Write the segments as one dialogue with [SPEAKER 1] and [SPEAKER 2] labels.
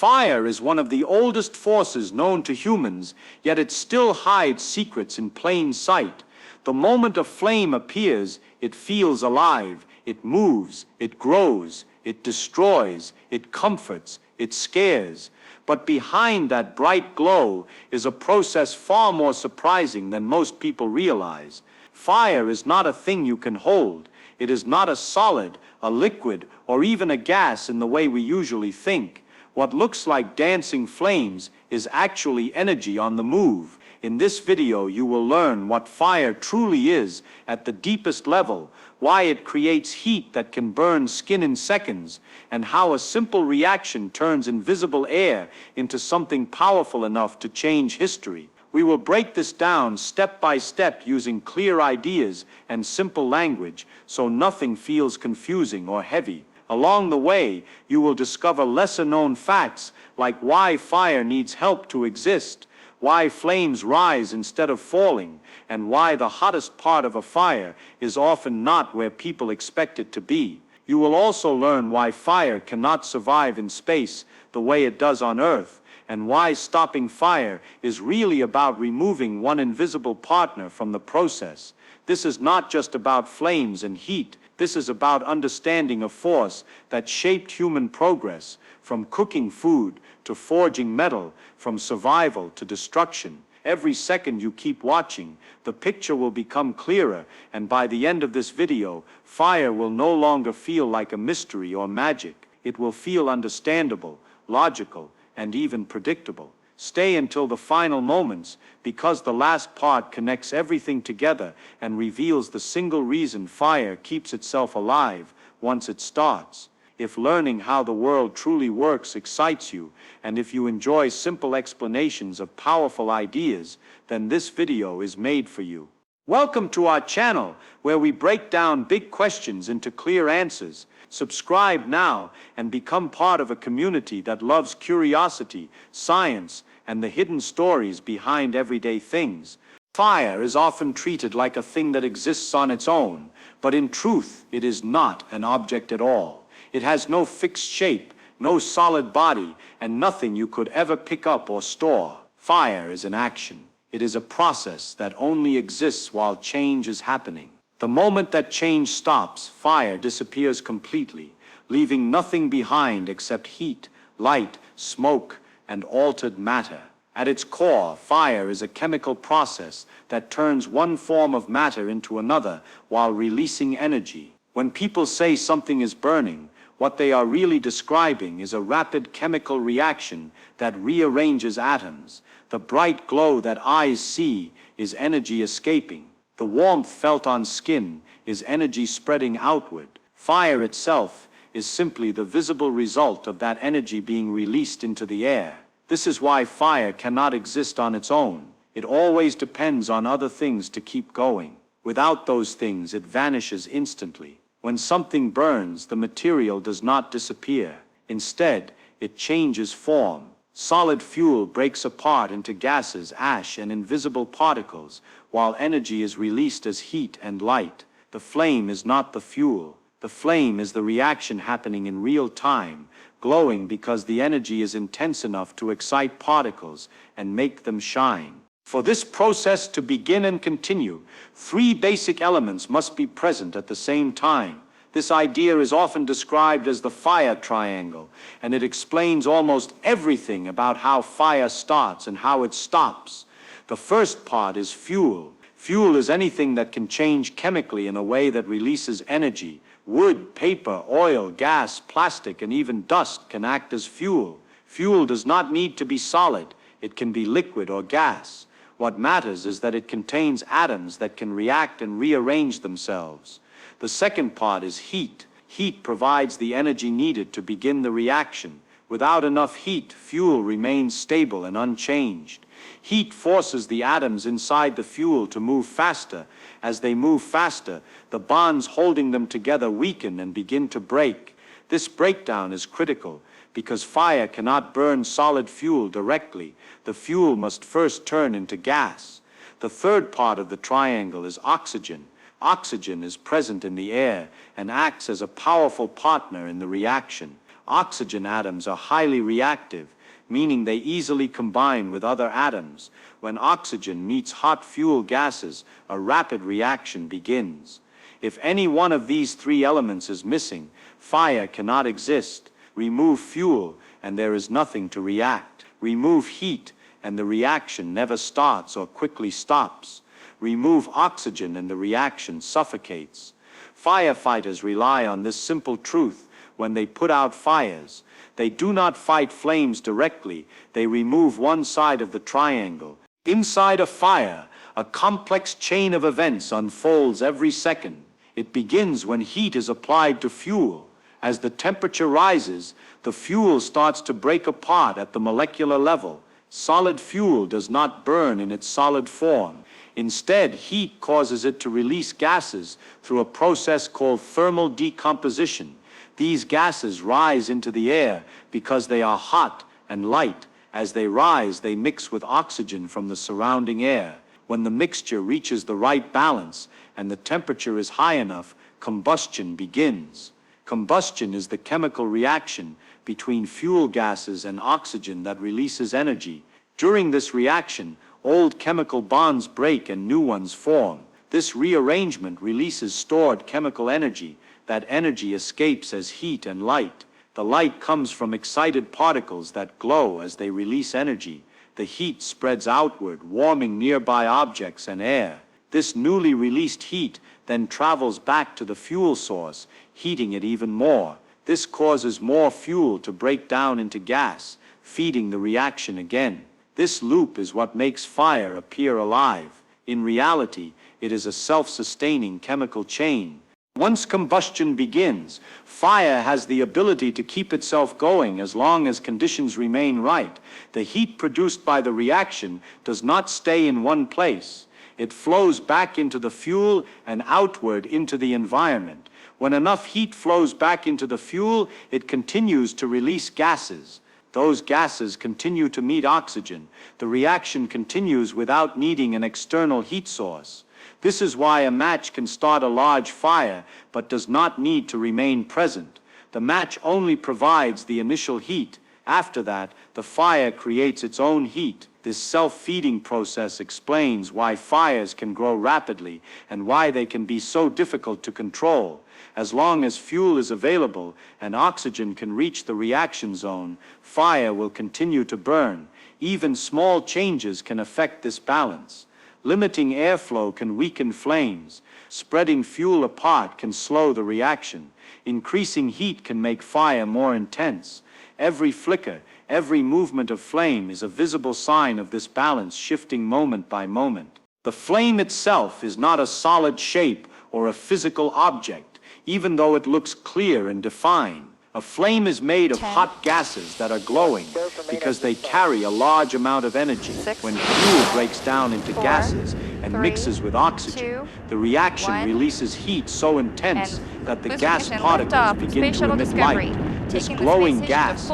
[SPEAKER 1] Fire is one of the oldest forces known to humans, yet it still hides secrets in plain sight. The moment a flame appears, it feels alive, it moves, it grows, it destroys, it comforts, it scares. But behind that bright glow is a process far more surprising than most people realize. Fire is not a thing you can hold. It is not a solid, a liquid, or even a gas in the way we usually think. What looks like dancing flames is actually energy on the move. In this video, you will learn what fire truly is at the deepest level, why it creates heat that can burn skin in seconds, and how a simple reaction turns invisible air into something powerful enough to change history. We will break this down step by step using clear ideas and simple language, so nothing feels confusing or heavy. Along the way, you will discover lesser-known facts like why fire needs help to exist, why flames rise instead of falling, and why the hottest part of a fire is often not where people expect it to be. You will also learn why fire cannot survive in space the way it does on Earth, and why stopping fire is really about removing one invisible partner from the process. This is not just about flames and heat. This is about understanding a force that shaped human progress, from cooking food to forging metal, from survival to destruction. Every second you keep watching, the picture will become clearer, and by the end of this video, fire will no longer feel like a mystery or magic. It will feel understandable, logical, and even predictable. Stay until the final moments, because the last part connects everything together and reveals the single reason fire keeps itself alive once it starts. If learning how the world truly works excites you, and if you enjoy simple explanations of powerful ideas, then this video is made for you. Welcome to our channel, where we break down big questions into clear answers. Subscribe now and become part of a community that loves curiosity, science, and the hidden stories behind everyday things. Fire is often treated like a thing that exists on its own, but in truth, it is not an object at all. It has no fixed shape, no solid body, and nothing you could ever pick up or store. Fire is an action. It is a process that only exists while change is happening. The moment that change stops, fire disappears completely, leaving nothing behind except heat, light, smoke, and altered matter. At its core, fire is a chemical process that turns one form of matter into another while releasing energy. When people say something is burning, what they are really describing is a rapid chemical reaction that rearranges atoms. The bright glow that eyes see is energy escaping. The warmth felt on skin is energy spreading outward. Fire itself is simply the visible result of that energy being released into the air. This is why fire cannot exist on its own. It always depends on other things to keep going. Without those things, it vanishes instantly. When something burns, the material does not disappear. Instead, it changes form. Solid fuel breaks apart into gases, ash, and invisible particles, while energy is released as heat and light. The flame is not the fuel. The flame is the reaction happening in real time, glowing because the energy is intense enough to excite particles and make them shine. For this process to begin and continue, three basic elements must be present at the same time. This idea is often described as the fire triangle, and it explains almost everything about how fire starts and how it stops. The first part is fuel. Fuel is anything that can change chemically in a way that releases energy. Wood, paper, oil, gas, plastic, and even dust can act as fuel. Fuel does not need to be solid. It can be liquid or gas. What matters is that it contains atoms that can react and rearrange themselves. The second part is heat. Heat provides the energy needed to begin the reaction. Without enough heat, fuel remains stable and unchanged. Heat forces the atoms inside the fuel to move faster. As they move faster, the bonds holding them together weaken and begin to break. This breakdown is critical because fire cannot burn solid fuel directly. The fuel must first turn into gas. The third part of the triangle is oxygen. Oxygen is present in the air and acts as a powerful partner in the reaction. Oxygen atoms are highly reactive, meaning they easily combine with other atoms. When oxygen meets hot fuel gases, a rapid reaction begins. If any one of these three elements is missing, fire cannot exist. Remove fuel, and there is nothing to react. Remove heat, and the reaction never starts or quickly stops. Remove oxygen, and the reaction suffocates. Firefighters rely on this simple truth when they put out fires. They do not fight flames directly, they remove one side of the triangle. Inside a fire, a complex chain of events unfolds every second. It begins when heat is applied to fuel. As the temperature rises, the fuel starts to break apart at the molecular level. Solid fuel does not burn in its solid form. Instead, heat causes it to release gases through a process called thermal decomposition. These gases rise into the air because they are hot and light. As they rise, they mix with oxygen from the surrounding air. When the mixture reaches the right balance and the temperature is high enough, combustion begins. Combustion is the chemical reaction between fuel gases and oxygen that releases energy. During this reaction, old chemical bonds break and new ones form. This rearrangement releases stored chemical energy. That energy escapes as heat and light. The light comes from excited particles that glow as they release energy. The heat spreads outward, warming nearby objects and air. This newly released heat then travels back to the fuel source, heating it even more. This causes more fuel to break down into gas, feeding the reaction again. This loop is what makes fire appear alive. In reality, it is a self-sustaining chemical chain. Once combustion begins, fire has the ability to keep itself going as long as conditions remain right. The heat produced by the reaction does not stay in one place. It flows back into the fuel and outward into the environment. When enough heat flows back into the fuel, it continues to release gases. Those gases continue to meet oxygen. The reaction continues without needing an external heat source. This is why a match can start a large fire, but does not need to remain present. The match only provides the initial heat. After that, the fire creates its own heat. This self-feeding process explains why fires can grow rapidly and why they can be so difficult to control. As long as fuel is available and oxygen can reach the reaction zone, fire will continue to burn. Even small changes can affect this balance. Limiting airflow can weaken flames. Spreading fuel apart can slow the reaction. Increasing heat can make fire more intense. Every flicker, every movement of flame is a visible sign of this balance shifting moment by moment. The flame itself is not a solid shape or a physical object, even though it looks clear and defined. A flame is made of hot gases that are glowing because they carry a large amount of energy. When fuel breaks down into gases and mixes with oxygen, the reaction releases heat so intense that the gas particles begin to emit light. This glowing gas is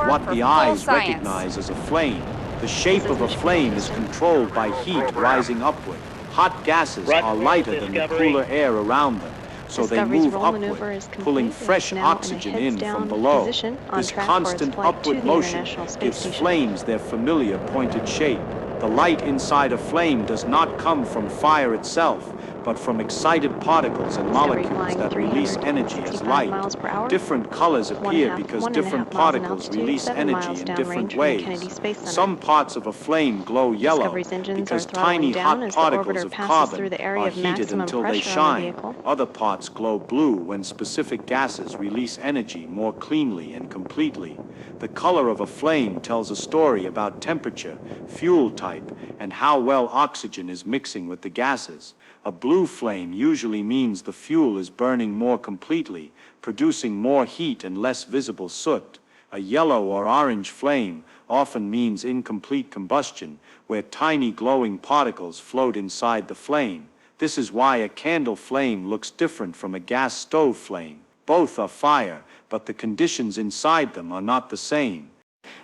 [SPEAKER 1] what the eyes recognize as a flame. The shape of a flame is controlled by heat rising upward. Hot gases are lighter than the cooler air around them, so they move upward, pulling fresh oxygen in from below. This constant upward motion gives flames their familiar pointed shape. The light inside a flame does not come from fire itself, but from excited particles and molecules that release energy as light. Different colors appear because different particles release energy in different ways. Some parts of a flame glow yellow because tiny hot particles of carbon are heated until they shine. Other parts glow blue when specific gases release energy more cleanly and completely. The color of a flame tells a story about temperature, fuel type, and how well oxygen is mixing with the gases. A blue flame usually means the fuel is burning more completely, producing more heat and less visible soot. A yellow or orange flame often means incomplete combustion, where tiny glowing particles float inside the flame. This is why a candle flame looks different from a gas stove flame. Both are fire, but the conditions inside them are not the same.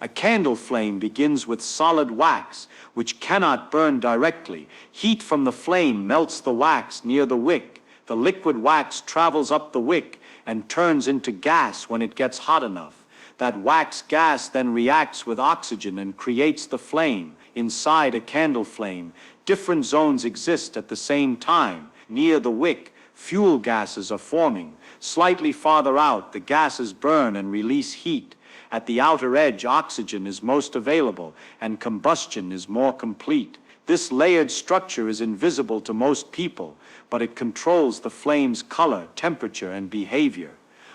[SPEAKER 1] A candle flame begins with solid wax, which cannot burn directly. Heat from the flame melts the wax near the wick. The liquid wax travels up the wick and turns into gas when it gets hot enough. That wax gas then reacts with oxygen and creates the flame. Inside a candle flame, different zones exist at the same time. Near the wick, fuel gases are forming. Slightly farther out, the gases burn and release heat. At the outer edge, oxygen is most available, and combustion is more complete. This layered structure is invisible to most people, but it controls the flame's color, temperature, and behavior.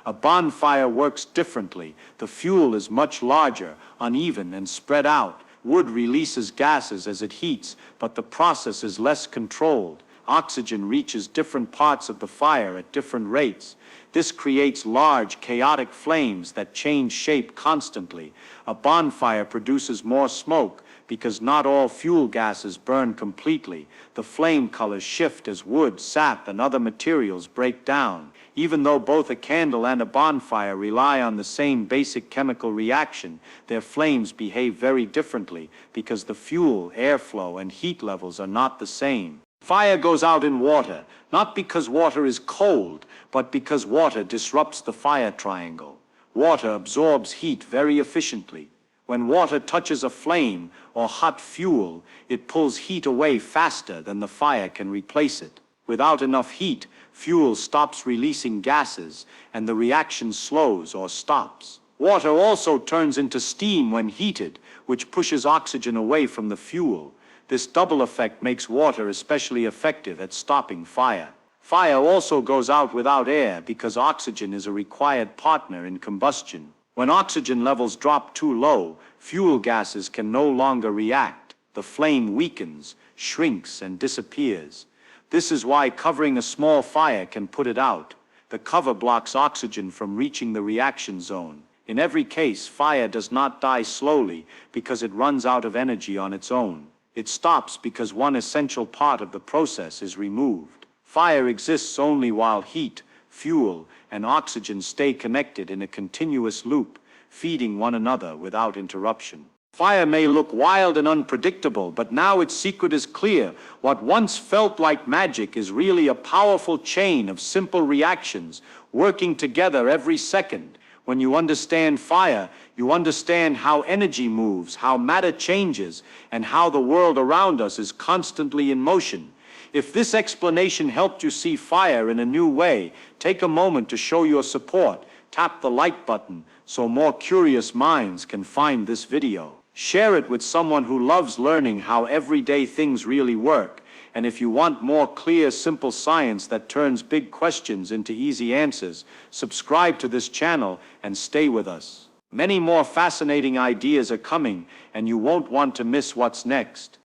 [SPEAKER 1] A bonfire works differently. The fuel is much larger, uneven, and spread out. Wood releases gases as it heats, but the process is less controlled. Oxygen reaches different parts of the fire at different rates. This creates large, chaotic flames that change shape constantly. A bonfire produces more smoke because not all fuel gases burn completely. The flame colors shift as wood, sap, and other materials break down. Even though both a candle and a bonfire rely on the same basic chemical reaction, their flames behave very differently because the fuel, airflow, and heat levels are not the same. Fire goes out in water, not because water is cold, but because water disrupts the fire triangle. Water absorbs heat very efficiently. When water touches a flame or hot fuel, it pulls heat away faster than the fire can replace it. Without enough heat, fuel stops releasing gases, and the reaction slows or stops. Water also turns into steam when heated, which pushes oxygen away from the fuel. This double effect makes water especially effective at stopping fire. Fire also goes out without air because oxygen is a required partner in combustion. When oxygen levels drop too low, fuel gases can no longer react. The flame weakens, shrinks, and disappears. This is why covering a small fire can put it out. The cover blocks oxygen from reaching the reaction zone. In every case, fire does not die slowly because it runs out of energy on its own. It stops because one essential part of the process is removed. Fire exists only while heat, fuel, and oxygen stay connected in a continuous loop, feeding one another without interruption. Fire may look wild and unpredictable, but now its secret is clear. What once felt like magic is really a powerful chain of simple reactions working together every second. When you understand fire, you understand how energy moves, how matter changes, and how the world around us is constantly in motion. If this explanation helped you see fire in a new way, take a moment to show your support. Tap the like button so more curious minds can find this video. Share it with someone who loves learning how everyday things really work. And if you want more clear, simple science that turns big questions into easy answers, subscribe to this channel and stay with us. Many more fascinating ideas are coming, and you won't want to miss what's next.